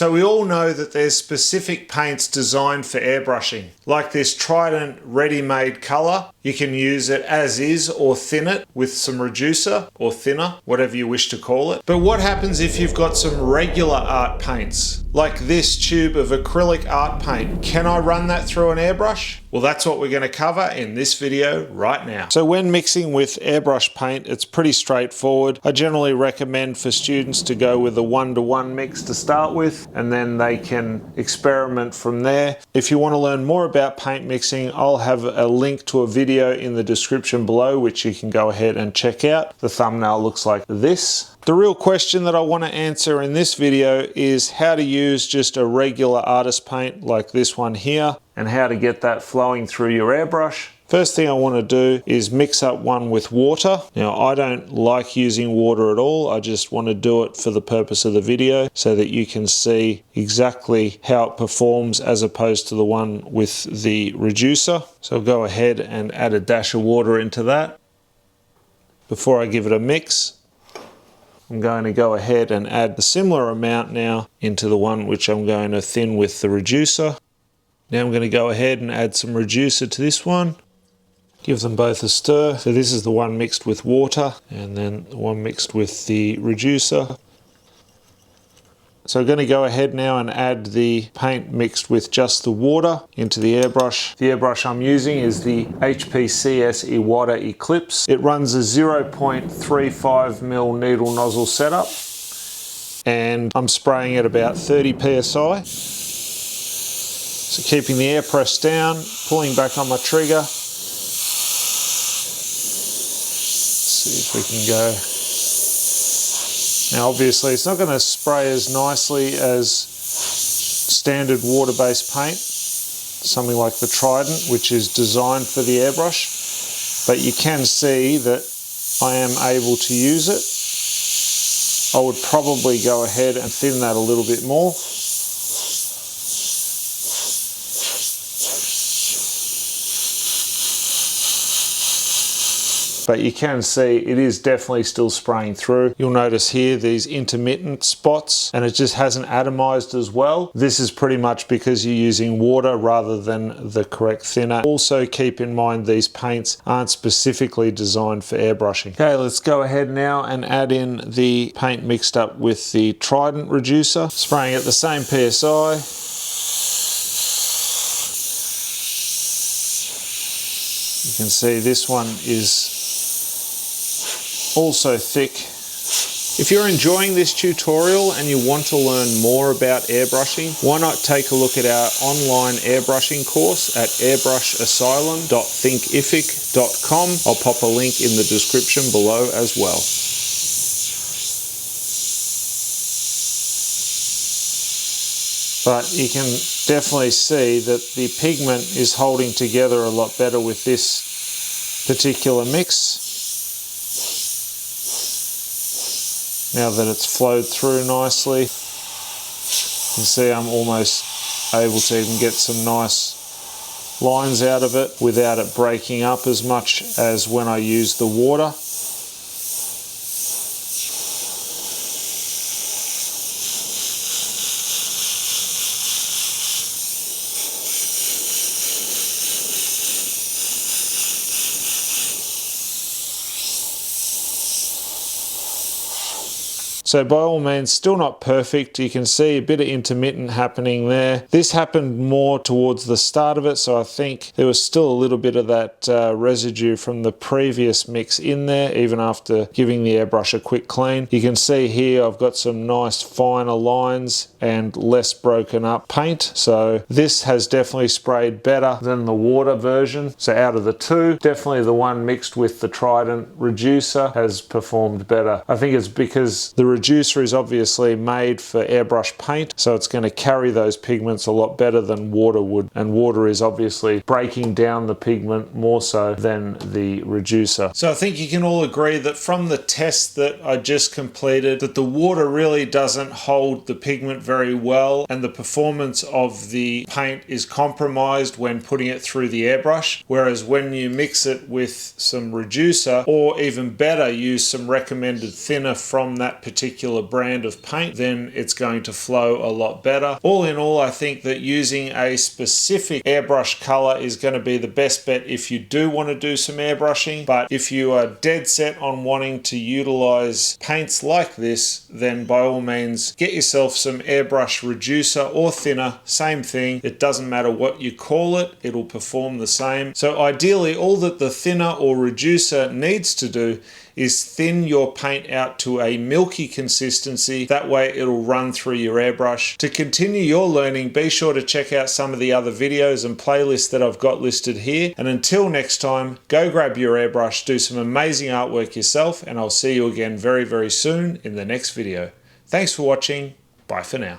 So we all know that there's specific paints designed for airbrushing, like this Trident ready-made color. You can use it as is or thin it with some reducer or thinner, whatever you wish to call it. But what happens if you've got some regular art paints, like this tube of acrylic art paint? Can I run that through an airbrush? Well, that's what we're going to cover in this video right now. So when mixing with airbrush paint, it's pretty straightforward. I generally recommend for students to go with a 1-to-1 mix to start with, and then they can experiment from there. If you want to learn more about paint mixing, I'll have a link to a video in the description below, which you can go ahead and check out. The thumbnail looks like this. The real question that I want to answer in this video is how to use just a regular artist paint like this one here, and how to get that flowing through your airbrush. First thing I want to do is mix up one with water. Now, I don't like using water at all. I just want to do it for the purpose of the video so that you can see exactly how it performs as opposed to the one with the reducer. So I'll go ahead and add a dash of water into that. Before I give it a mix, I'm going to go ahead and add a similar amount now into the one which I'm going to thin with the reducer. Now I'm going to go ahead and add some reducer to this one. Give them both a stir. So this is the one mixed with water, and then the one mixed with the reducer. So I'm going to go ahead now and add the paint mixed with just the water into the airbrush. The airbrush I'm using is the HPCS Iwata Eclipse. It runs a 0.35mm needle nozzle setup, and I'm spraying at about 30 psi. So keeping the air press down, pulling back on my trigger. Let's see if we can go. Now obviously it's not going to spray as nicely as standard water-based paint, something like the Trident, which is designed for the airbrush, but you can see that I am able to use it. I would probably go ahead and thin that a little bit more. But you can see it is definitely still spraying through. You'll notice here these intermittent spots, and it just hasn't atomized as well. This is pretty much because you're using water rather than the correct thinner. Also keep in mind these paints aren't specifically designed for airbrushing. Okay, let's go ahead now and add in the paint mixed up with the Trident reducer. Spraying at the same PSI. You can see this one is also thick. If you're enjoying this tutorial and you want to learn more about airbrushing, why not take a look at our online airbrushing course at airbrushasylum.thinkific.com. I'll pop a link in the description below as well. But you can definitely see that the pigment is holding together a lot better with this particular mix. Now that it's flowed through nicely, you can see I'm almost able to even get some nice lines out of it without it breaking up as much as when I use the water. So by all means, still not perfect. You can see a bit of intermittent happening there. This happened more towards the start of it, so I think there was still a little bit of that residue from the previous mix in there, even after giving the airbrush a quick clean. You can see here I've got some nice finer lines and less broken up paint. So this has definitely sprayed better than the water version. So out of the two, definitely the one mixed with the Trident reducer has performed better. I think it's because the reducer is obviously made for airbrush paint, so it's going to carry those pigments a lot better than water would, and water is obviously breaking down the pigment more so than the reducer. So I think you can all agree that from the test that I just completed, that the water really doesn't hold the pigment very well, and the performance of the paint is compromised when putting it through the airbrush, whereas when you mix it with some reducer, or even better, use some recommended thinner from that particular particular brand of paint, then it's going to flow a lot better. All in all, I think that using a specific airbrush color is going to be the best bet if you do want to do some airbrushing. But if you are dead set on wanting to utilize paints like this, then by all means get yourself some airbrush reducer or thinner, same thing. It doesn't matter what you call it, it'll perform the same. So ideally, all that the thinner or reducer needs to do is thin your paint out to a milky consistency. That way it'll run through your airbrush. To continue your learning, be sure to check out some of the other videos and playlists that I've got listed here. And until next time, go grab your airbrush, do some amazing artwork yourself, and I'll see you again very, very soon in the next video. Thanks for watching. Bye for now.